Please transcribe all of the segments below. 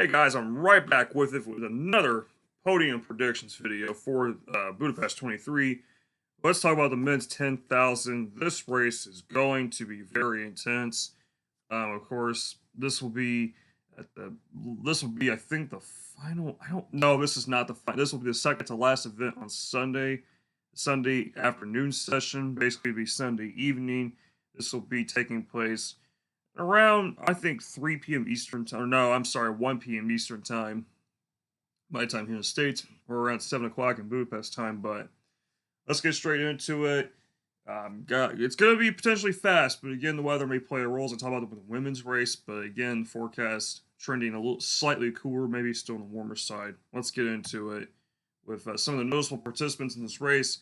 Hey guys, I'm right back with it with another podium predictions video for Budapest 23. Let's talk about the men's 10,000. This race is going to be very intense. Of course, at the this will be I think the final. I don't know. This is not the final. This will be the second to last event on Sunday, Sunday afternoon session. Basically, be Sunday evening. This will be taking place around, I think, 3 p.m. Eastern time. Or no, I'm sorry, 1 p.m. Eastern time. My time here in the States, or around 7 o'clock in Budapest time. But let's get straight into it. It's going to be potentially fast, but again, the weather may play a role. As I talk about the women's race, but again, forecast trending a little slightly cooler, maybe still on the warmer side. Let's get into it with some of the noticeable participants in this race.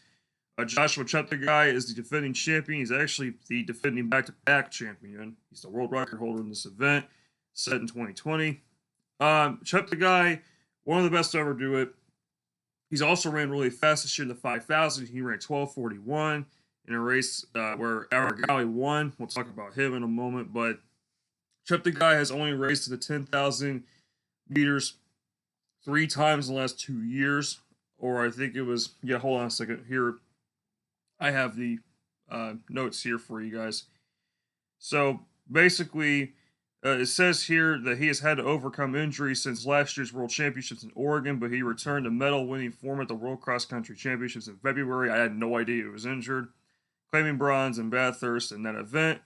Joshua Cheptegei is the defending champion. He's actually the defending back-to-back champion. He's the world record holder in this event, set in 2020. Cheptegei, one of the best to ever do it. He's also ran really fast this year in the 5,000. He ran 12:41 in a race where Aregawi won. We'll talk about him in a moment. But Cheptegei has only raced to the 10,000 meters 3 times in the last 2 years. Or I think it was, hold on a second. Here, I have the notes here for you guys. So basically, it says here that he has had to overcome injuries since last year's World Championships in Oregon, but he returned to medal-winning form at the World Cross Country Championships in February. I had no idea he was injured, claiming bronze in Bathurst in that event.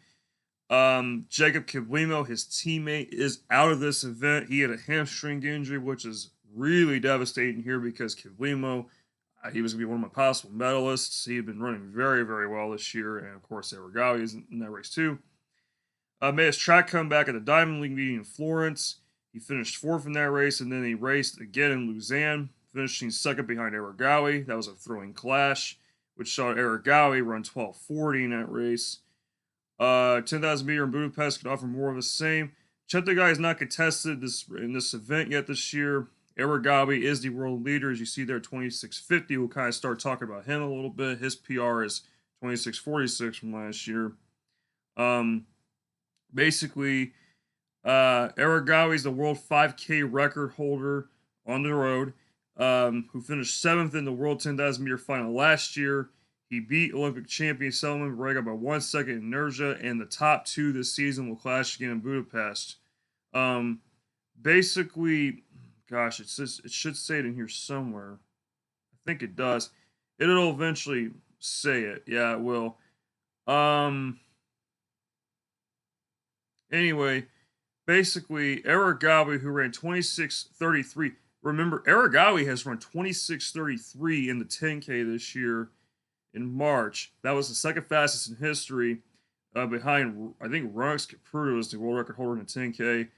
Jacob Kiblimo, his teammate, is out of this event. He had a hamstring injury, which is really devastating here because Kiblimo, he was going to be one of my possible medalists. He had been running very, very well this year, and of course, Aregawi is in that race too. Made his track comeback at the Diamond League meeting in Florence. He finished 4th in that race, and then he raced again in Lausanne, finishing 2nd behind Aregawi. That was a thrilling clash, which saw Aregawi run 12:40 in that race. 10,000 meter in Budapest could offer more of the same. Cheptegei has not contested in this event yet this year. Aregawi is the world leader, as you see there, 26:50. We'll kind of start talking about him a little bit. His PR is 26:46 from last year. Basically, Aregawi is the world 5K record holder on the road, who finished 7th in the world 10,000 meter final last year. He beat Olympic champion Selman Barega by 1 second in inertia, and the top 2 this season will clash again in Budapest. Basically, gosh, it should say it in here somewhere. I think it does. It'll eventually say it. Yeah, it will. Anyway, basically, Aregawi, who ran 26:33. Remember, Aregawi has run 26:33 in the 10K this year in March. That was the second fastest in history, behind, I think, Runx Kipruto is the world record holder in the 10K.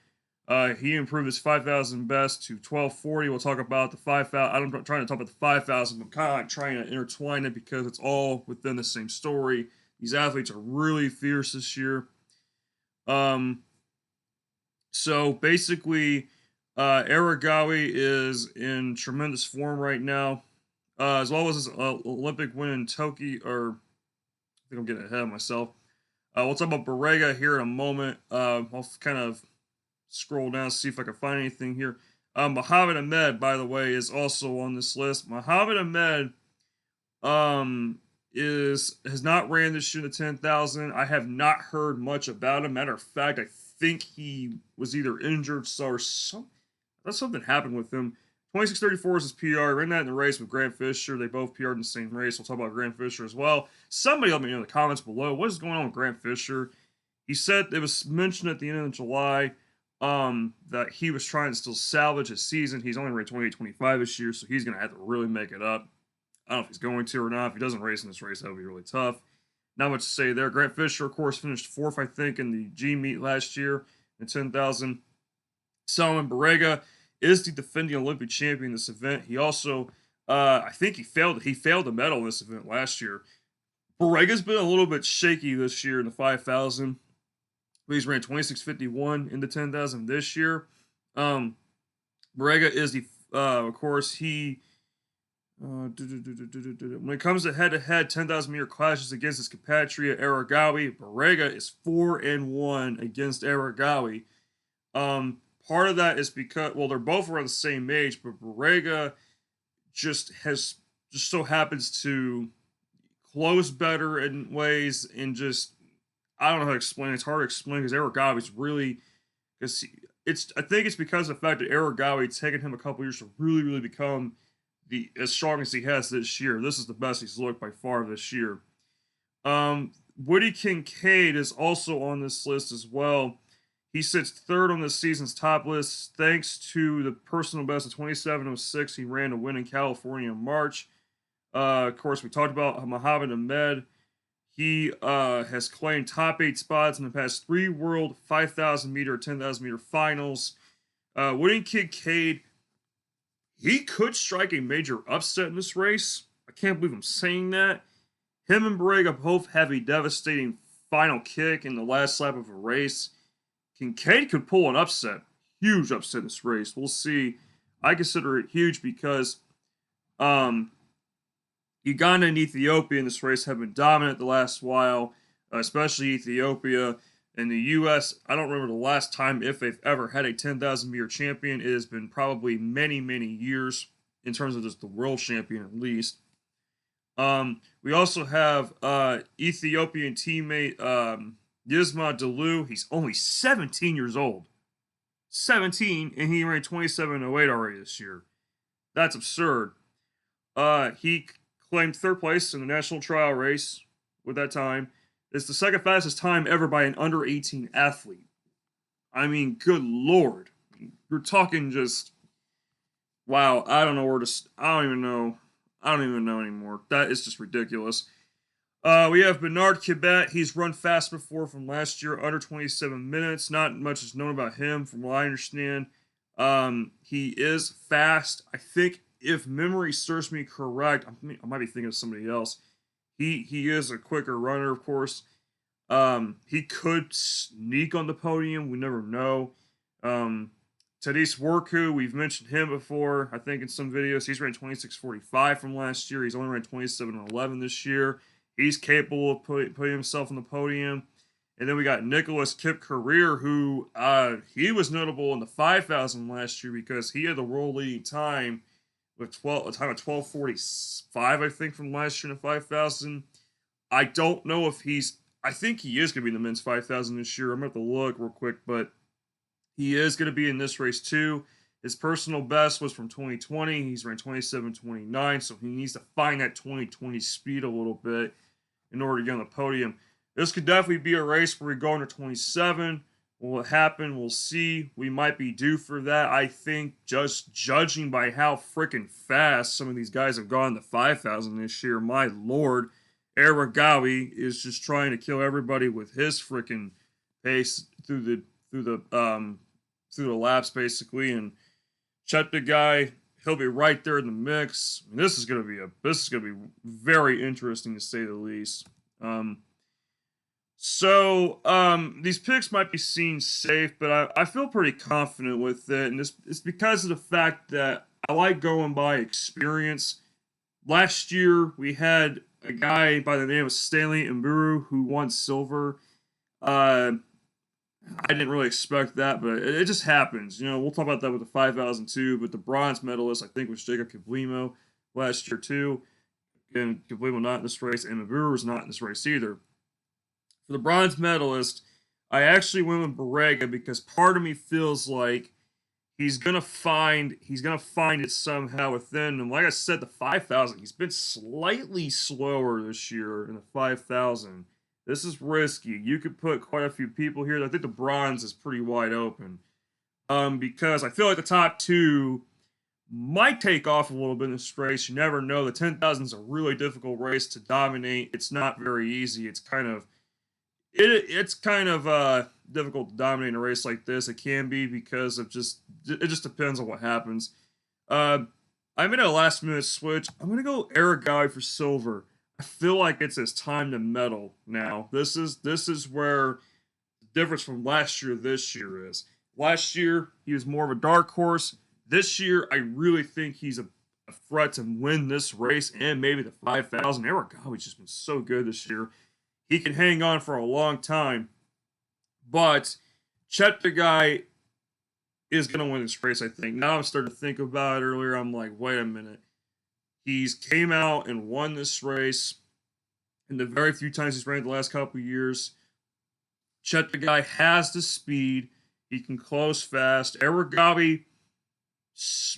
He improved his 5,000 best to 12:40. We'll talk about the 5,000. I'm trying to talk about the 5,000, but kind of like trying to intertwine it because it's all within the same story. These athletes are really fierce this year. So basically, Aregawi is in tremendous form right now, as well as his Olympic win in Tokyo. Or I think I'm getting ahead of myself. We'll talk about Barega here in a moment. I'll kind of scroll down, see if I can find anything here. Mohammed Ahmed, by the way, is also on this list. Mohammed Ahmed has not ran this year in the 10,000. I have not heard much about him. Matter of fact, I think he was either injured or something happened with him. 26:34 is his PR. Ran that in the race with Grant Fisher. They both PR'd in the same race. We'll talk about Grant Fisher as well. Somebody let me know in the comments below. What is going on with Grant Fisher? He said it was mentioned at the end of July that he was trying to still salvage his season. He's only ran 28:25 this year, so he's going to have to really make it up. I don't know if he's going to or not. If he doesn't race in this race, that would be really tough. Not much to say there. Grant Fisher, of course, finished 4th, I think, in the G meet last year in 10,000. Selman Barega is the defending Olympic champion in this event. He also, I think he failed the medal in this event last year. Barega's been a little bit shaky this year in the 5,000. But he's ran 26:51 in the 10,000 this year. Barega is the, of course, he When it comes to head-to-head 10,000 meter clashes against his compatriot Aregawi, Barega is 4-1 against Aregawi. part of that is because, well, they're both around the same age, but Borrega just so happens to close better in ways, and just, I don't know how to explain it. It's hard to explain because Aregawi's really, because I think it's because of the fact that Aregawi, it's taken him a couple years to really become as strong as he has this year. This is the best he's looked by far this year. Woody Kincaid is also on this list as well. He sits third on this season's top list thanks to the personal best of 27:06 he ran to win in California in March. Of course, we talked about Muhammad Ahmed. He has claimed top 8 spots in the past 3 world 5,000 meter, 10,000 meter finals. Woody Kincaid, he could strike a major upset in this race. I can't believe I'm saying that. Him and Borrega both have a devastating final kick in the last lap of a race. Kincaid could pull an upset. Huge upset in this race. We'll see. I consider it huge because Uganda and Ethiopia in this race have been dominant the last while, especially Ethiopia. In the U.S., I don't remember the last time if they've ever had a 10,000 meter champion. It has been probably many years in terms of just the world champion at least. We also have Ethiopian teammate Yisma Delu. He's only 17 years old. 17, and he ran 27:08 already this year. That's absurd. He claimed third place in the national trial race with that time. It's the second fastest time ever by an under 18 athlete. I mean, good lord. You're talking just, wow, I don't know where to, I don't even know anymore. That is just ridiculous. We have Bernard Kibet. He's run fast before from last year, under 27 minutes. Not much is known about him from what I understand. He is fast. I think, if memory serves me correct, I might be thinking of somebody else. He is a quicker runner, of course. He could sneak on the podium. We never know. Tadis Worku, we've mentioned him before, I think in some videos. He's ran 26:45 from last year. He's only ran 27:11 this year. He's capable of putting himself on the podium. And then we got Nicholas Kip Career, who he was notable in the 5,000 last year because he had the world leading time with a time of 12:45, I think, from last year in the 5,000. I don't know if I think he is going to be in the men's 5,000 this year. I'm going to have to look real quick, but he is going to be in this race too. His personal best was from 2020. He's ran 27:29, so he needs to find that 2020 speed a little bit in order to get on the podium. This could definitely be a race where we go under 27. Will it happen? We'll see. We might be due for that. I think just judging by how freaking fast some of these guys have gone the 5,000 this year, my lord, Aregawi is just trying to kill everybody with his freaking pace through the laps basically. And Cheptegei, he'll be right there in the mix. I mean, this is gonna be very interesting to say the least. So these picks might be seen safe, but I feel pretty confident with it, and it's because of the fact that I like going by experience. Last year, we had a guy by the name of Stanley Mburu who won silver. I didn't really expect that, but it just happens. You know, we'll talk about that with the 5,000 too, but the bronze medalist, I think, was Jacob Kiblimo last year too. And Kiblimo not in this race, and Mburu was not in this race either. For the bronze medalist, I actually went with Borrega because part of me feels like he's gonna find it somehow within. And like I said, the 5,000, he's been slightly slower this year in the 5,000. This is risky. You could put quite a few people here. I think the bronze is pretty wide open. Because I feel like the top two might take off a little bit in this race. You never know. The 10,000 is a really difficult race to dominate. It's not very easy. It's kind of difficult to dominate in a race like this. It can be because it just depends on what happens. I'm in a last minute switch. I'm gonna go Aregawi for silver. I feel like it's his time to medal now. This is where the difference from last year to this year is. Last year he was more of a dark horse. This year I really think he's a threat to win this race and maybe the 5,000. Aregawi's just been so good this year. He can hang on for a long time. But Cheptegei, is going to win this race, I think. Now I'm starting to think about it earlier. I'm like, wait a minute. He's came out and won this race in the very few times he's ran the last couple of years. Cheptegei has the speed. He can close fast. Aregawi,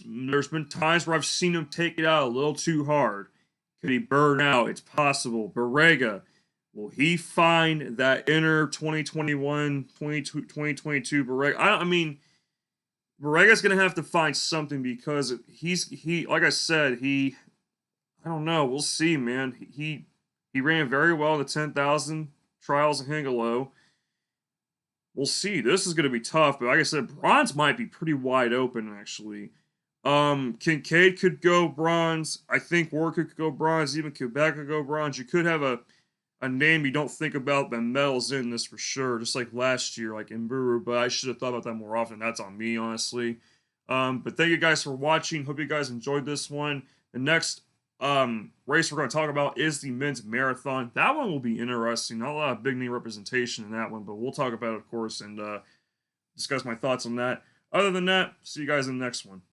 there's been times where I've seen him take it out a little too hard. Could he burn out? It's possible. Berega, will he find that inner 2021, 2022 Berega? I mean, Berega's going to have to find something because he like I said, I don't know. We'll see, man. He ran very well in the 10,000 trials in Hengelo. We'll see. This is going to be tough, but like I said, bronze might be pretty wide open, actually. Kincaid could go bronze. I think Walker could go bronze. Even Quebec could go bronze. You could have a name you don't think about that medals in this for sure, just like last year, like Mburu, but I should have thought about that more often. That's on me, honestly. But thank you guys for watching. Hope you guys enjoyed this one. The next race we're going to talk about is the men's marathon. That one will be interesting. Not a lot of big name representation in that one, but we'll talk about it, of course, and discuss my thoughts on that. Other than that, see you guys in the next one.